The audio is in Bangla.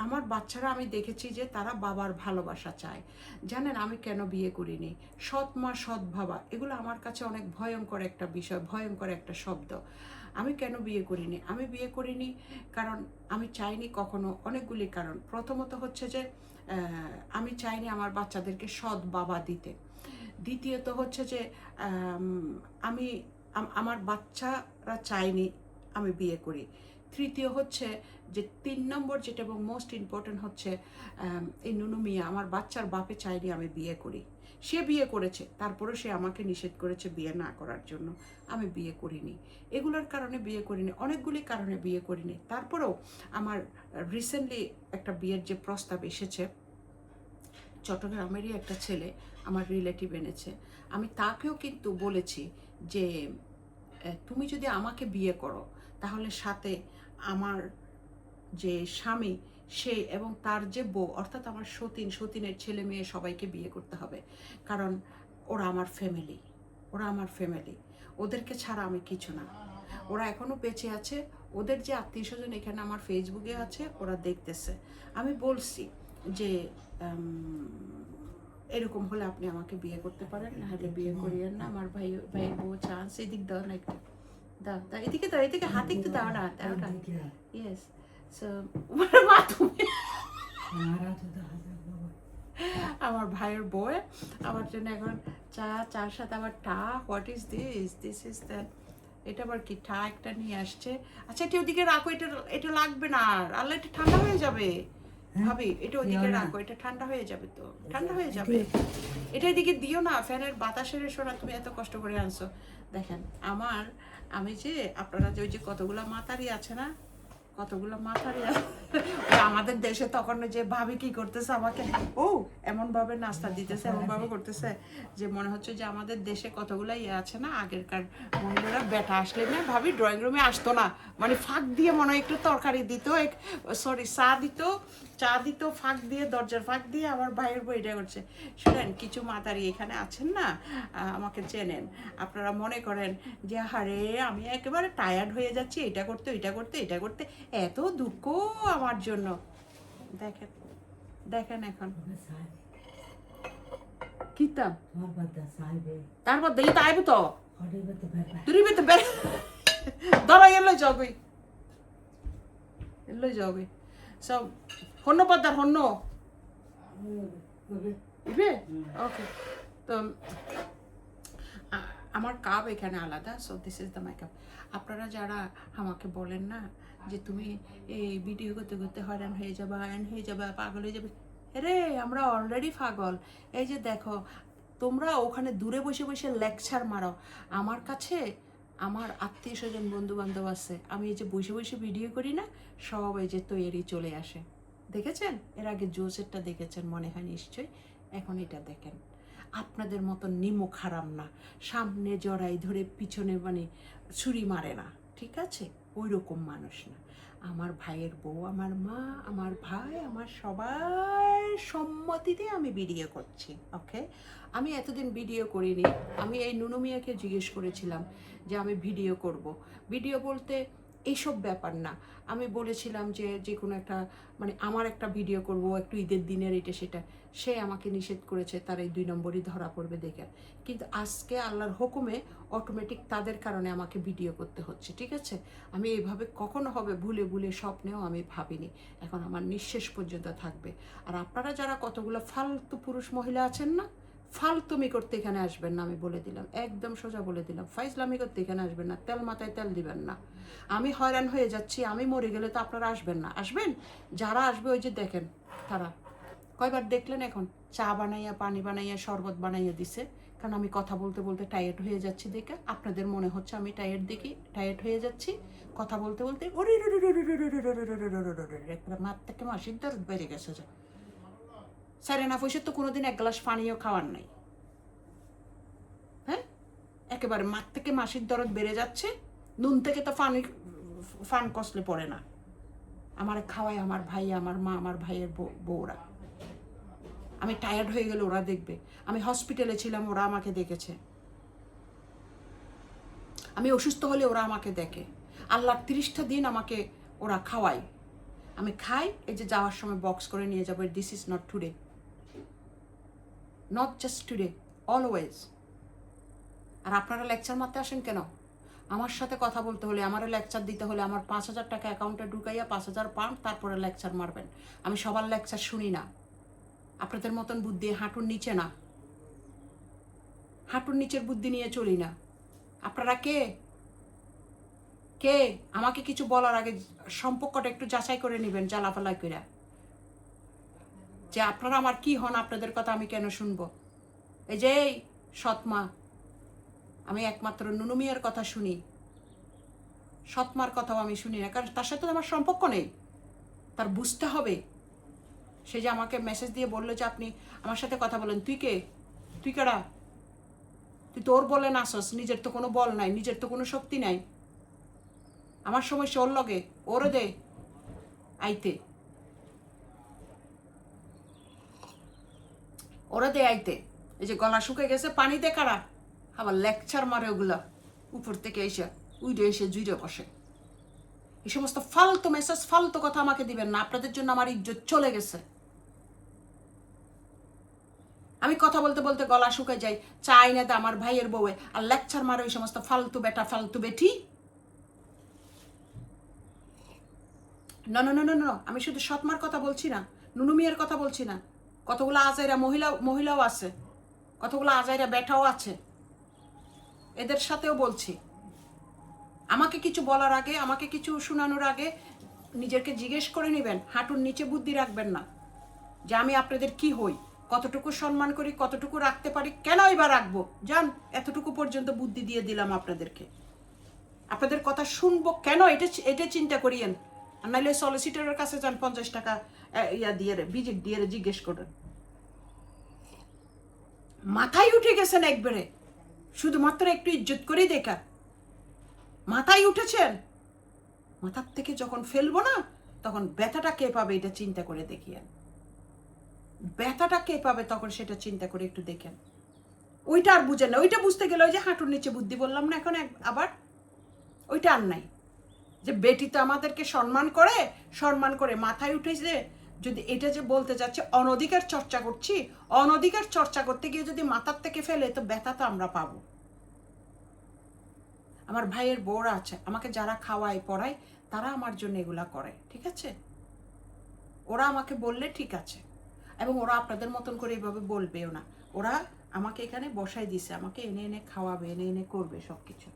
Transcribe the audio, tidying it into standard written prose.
আমার বাচ্চারা আমি দেখেছি যে তারা বাবার ভালোবাসা চায়। জানেন আমি কেন বিয়ে করিনি? সৎ মা সৎ বাবা, এগুলো আমার কাছে অনেক ভয়ঙ্কর একটা বিষয়, ভয়ঙ্কর একটা শব্দ। আমি কেন বিয়ে করিনি? আমি বিয়ে করিনি কারণ আমি চাইনি কখনো, অনেকগুলি কারণ। প্রথমত হচ্ছে যে আমি চাইনি আমার বাচ্চাদেরকে সৎ বাবা দিতে। দ্বিতীয়ত হচ্ছে যে আমি আমার বাচ্চারা চাইনি আমি বিয়ে করি। তৃতীয় হচ্ছে যে 3 নম্বর যেটা এবং মোস্ট ইম্পর্ট্যান্ট হচ্ছে এই নুনু মিয়া আমার বাচ্চার বাপে চাইনি আমি বিয়ে করি। সে বিয়ে করেছে, তারপরে সে আমাকে নিষেধ করেছে বিয়ে না করার জন্য। আমি বিয়ে করিনি, এগুলোর কারণে বিয়ে করিনি, অনেকগুলি কারণে বিয়ে করিনি। তারপরেও আমার রিসেন্টলি একটা বিয়ের যে প্রস্তাব এসেছে, চট্টগ্রামেরই একটা ছেলে আমার রিলেটিভ এনেছে। আমি তাকেও কিন্তু বলেছি যে তুমি যদি আমাকে বিয়ে করো তাহলে সাথে আমার যে স্বামী সে এবং তার যে বউ অর্থাৎ আমার সতীনের ছেলে মেয়ে সবাইকে বিয়ে করতে হবে, কারণ ওরা আমার ফ্যামিলি, ওরা আমার ফ্যামিলি, ওদেরকে ছাড়া আমি কিছু না। ওরা এখনও বেঁচে আছে, ওদের যে আত্মীয় স্বজন এখানে আমার ফেসবুকে আছে, ওরা দেখতেছে। আমি বলছি যে এরকম হলে আপনি আমাকে বিয়ে করতে পারেন, না হলে বিয়ে করিয়েন না। আমার ভাইয়ের বউ চান্স এদিক দাও না একটু, দাও এদিকে, দাও এদিকে, হাত একটু দাও না, দাও না। ইয়েস, সো মা তুমি আমার ভাইয়ের বউ আমার জন্য এখন চার সাথে আবার what is this is that, এটা আবার কি একটা নিয়ে আসছে। আচ্ছা এটা ওদিকে রাখো, এটা লাগবে না আর, আল্লাহ এটা ঠান্ডা হয়ে যাবে ভাবি, এটা ওদিকে রাখো, এটা ঠান্ডা হয়ে যাবে, তো ঠান্ডা হয়ে যাবে। এটা এদিকে দিও না, ফ্যানের বাতাসের শোনা, তুমি এত কষ্ট করে আনছো। দেখেন আমি যে আপনারা যে ওই যে কতগুলো মাতারি আছে না, কতগুলো মাথারি আমাদের দেশে তখন যে ভাবি কি করতেছে আমাকে এমন ভাবে নাস্তা দিতেছে, এমন ভাবে করতেছে যে মনে হচ্ছে যে আমাদের দেশে কতগুলো আছে না, আগেরকার মহিলারা বেটা আসলে না ভাবি ড্রয়িং রুমে আসতো না, মানে ফাঁক দিয়ে মনে হয় একটু তরকারি দিত, সরি চা দিত ফাঁক দিয়ে, দরজার ফাঁক দিয়ে। আমার ভাইয়ের বই এটা করছে। শুনেন, কিছু মাতারি এখানে আছেন না, আমাকে চেনেন, আপনারা মনে করেন যে হারে আমি একেবারে টায়ার্ড হয়ে যাচ্ছি এটা করতে এটা করতে এটা করতে, এত দুঃখ আমার জন্য। দেখেন দেখেন এখন কিতাব তারপর দেখি তো আইব তো তুই তো ধরো এলো যাবে, এলো যাবে সব হন্য পদ্মার হন্য ইবে ওকে। তো আমার কাপ এখানে আলাদা, so this is the my cup. আপনারা যারা আমাকে বলেন না যে তুমি এই ভিডিও করতে করতে হয়রান হয়ে যাবা, হয়ে যাবা, পাগল হয়ে যাবে, রে আমরা অলরেডি পাগল। এই যে দেখো, তোমরা ওখানে দূরে বসে বসে লেকচার মারো, আমার কাছে আমার আত্মীয় স্বজন বন্ধু বান্ধব আছে, আমি এই যে বসে বসে ভিডিও করি না, সব এই যে তৈরি চলে আসে। দেখেছেন, এর আগে জোসেরটা দেখেছেন মনে হয় নিশ্চয়ই, এখন এটা দেখেন। আপনাদের মতো নিমক হারাম না, সামনে জড়াই ধরে পিছনে মানে ছুরি মারে না, ঠিক আছে, ওই রকম মানুষ না। আমার ভাইয়ের বউ, আমার মা, আমার ভাই, আমার সবার সম্মতিতে আমি ভিডিও করছি, ওকে। আমি এতদিন ভিডিও করিনি, আমি এই নুনু মিয়াকে জিজ্ঞেস করেছিলাম যে আমি ভিডিও করব। ভিডিও বলতে এইসব ব্যাপার না, আমি বলেছিলাম যে যে কোনো একটা মানে আমার একটা ভিডিও করব একটু ঈদের দিনের এটা সেটা, সে আমাকে নিষেধ করেছে, তার এই 2 নম্বরই ধরা পড়বে দেখে। কিন্তু আজকে আল্লাহর হুকুমে অটোমেটিক তাদের কারণে আমাকে ভিডিও করতে হচ্ছে, ঠিক আছে। আমি এইভাবে কখনো হবে ভুলে ভুলে স্বপ্নেও আমি ভাবিনি, এখন আমার নিঃশেষ পর্যন্ত থাকবে। আর আপনারা যারা কতগুলো ফালতু পুরুষ মহিলা আছেন না, ফালতুমি করতে এখানে আসবেন না, আমি বলে দিলাম, একদম সোজা বলে দিলাম, ফাইজলামি করতে এখানে আসবেন না, তেল মাথায় তেল দিবেন না। আমি হয়রান হয়ে যাচ্ছি, আমি মরে গেলে তো আপনারা আসবেন না, আসবেন যারা আসবে ওই যে দেখেন তারা। কয়বার দেখলেন এখন চা বানাইয়া, পানি বানাইয়া, শরবত বানাইয়া দিছে, কারণ আমি কথা বলতে বলতে টায়ার্ড হয়ে যাচ্ছি দেখে। আপনাদের মনে হচ্ছে আমি টায়ার্ড হয়ে যাচ্ছি কথা বলতে বলতে, মার থেকে মাসির দরদ বেড়ে গেছে। যে স্যারেনা পয়সা তো কোনোদিন 1 গ্লাস পানিও খাওয়ার নাই, হ্যাঁ, একেবারে মার থেকে মাসির দরদ বেড়ে যাচ্ছে, নুন থেকে তো ফান কষলে পড়ে না। আমার খাওয়ায় আমার ভাই, আমার মা, আমার ভাইয়ের বউরা। আমি টায়ার্ড হয়ে গেলে ওরা দেখবে, আমি হসপিটালে ছিলাম ওরা আমাকে দেখেছে, আমি অসুস্থ হলে ওরা আমাকে দেখে, আল্লাহর 30টা দিন আমাকে ওরা খাওয়ায়। আমি খাই, এই যে যাওয়ার সময় বক্স করে নিয়ে যাবো। This is not today, not just today, always. আর আপনারা লেকচার মারতে আসেন কেন? আমার সাথে কথা বলতে হলে, আমার লেকচার দিতে হলে আমার 5,000 টাকা অ্যাকাউন্টে ঢুকাইয়া 5,000 পাউন্ড, তারপরে লেকচার মারবেন। আমি সবার লেকচার শুনি না, আপনাদের মতন বুদ্ধি হাঁটুর নিচে না, হাঁটুর নিচের বুদ্ধি নিয়ে চলি না। আপনারা কে কে আমাকে কিছু বলার আগে সম্পর্কটা একটু যাচাই করে নেবেন, জ্বালাপালা করে, যে আপনারা আমার কি হন, আপনাদের কথা আমি কেন শুনবো? এই যে সৎমা, আমি একমাত্র নুনু মিয়ার কথা শুনি, সৎমার কথাও আমি শুনি না, কারণ তার সাথে আমার সম্পর্ক নেই। তার বুঝতে হবে। সে যে আমাকে মেসেজ দিয়ে বললো যে আপনি আমার সাথে কথা বলেন, তুই কে? তুই কেডা? তুই তোর বলেন আসস, নিজের তো কোনো বল নাই, নিজের তো কোনো শক্তি নাই। আমার সমস্যা ওর লগে, ওরে দে আইতে, ওরে দে আইতে। এই যে গলা শুকে গেছে, পানি দে কারা, আবার লেকচার মারে ওগুলা উপর থেকে এসে, উইডে এসে জুইডে বসে। এই সমস্ত ফালতু মেসেজ, ফালতু কথা আমাকে দিবেন না, আপনাদের জন্য আমার ইজ্জত চলে গেছে। আমি কথা বলতে বলতে গলা শুকে যাই, চাই না আমার ভাইয়ের বউয়ে, আর লেকচার মারে ওই সমস্ত ফালতু বেটা, ফালতু বেটি। না না না না না, আমি শুধু সৎমার কথা বলছি না, নুনু মিয়ার কথা বলছি না, কতগুলো আজাইরা মহিলাও আছে, কতগুলো আজাইরা বেটাও আছে, এদের সাথেও বলছি। আমাকে কিছু বলার আগে, আমাকে কিছু শোনানোর আগে নিজেকে জিজ্ঞেস করে নেবেন, হাঁটুর নিচে বুদ্ধি রাখবেন না, যে আমি আপনাদের কি হই, কতটুকু সম্মান করি, কতটুকু রাখতে পারি, কেন এবার রাখবো। যান, এতটুকু পর্যন্ত বুদ্ধি দিয়ে দিলাম আপনাদেরকে। আপনাদের কথা শুনবো কেন, এটা চিন্তা করিয়েন। আর নাহলে সলিসিটরের কাছে যান, 50 টাকা ইয়া দিয়ে ভিজিট দিয়ে জিজ্ঞেস করেন। মাথায় উঠে গেছেন একবারে, শুধুমাত্র একটু ইজ্জত করেই দেখা মাথায় উঠেছেন। মাথার থেকে যখন ফেলবো না, তখন ব্যথাটা কে পাবে এটা চিন্তা করে দেখিয়েন। ব্যথাটা কে পাবে তখন সেটা চিন্তা করে একটু দেখেন। ওইটা আর বুঝেন না, ওইটা বুঝতে গেলে ওই যে হাঁটুর নিচে বুদ্ধি বললাম না এখন আবার, ওইটা আর নাই। যে বেটি তো আমাদেরকে সম্মান করে মাথায় উঠেছে, যদি এটা যে বলতে যাচ্ছে অনধিকার চর্চা করছি, অনধিকার চর্চা করতে গিয়ে যদি মাথার থেকে ফেলে, তো ব্যথা তো আমরা পাবো। আমার ভাইয়ের বউরা আছে, আমাকে যারা খাওয়ায় পড়ায়, তারা আমার জন্য এগুলা করে, ঠিক আছে? ওরা আমাকে বললে ঠিক আছে, এবং ওরা আপনাদের মতন করে এভাবে বলবেও না। ওরা আমাকে এখানে বসাই দিছে, আমাকে এনে এনে খাওয়াবে, এনে এনে করবে সব কিছু।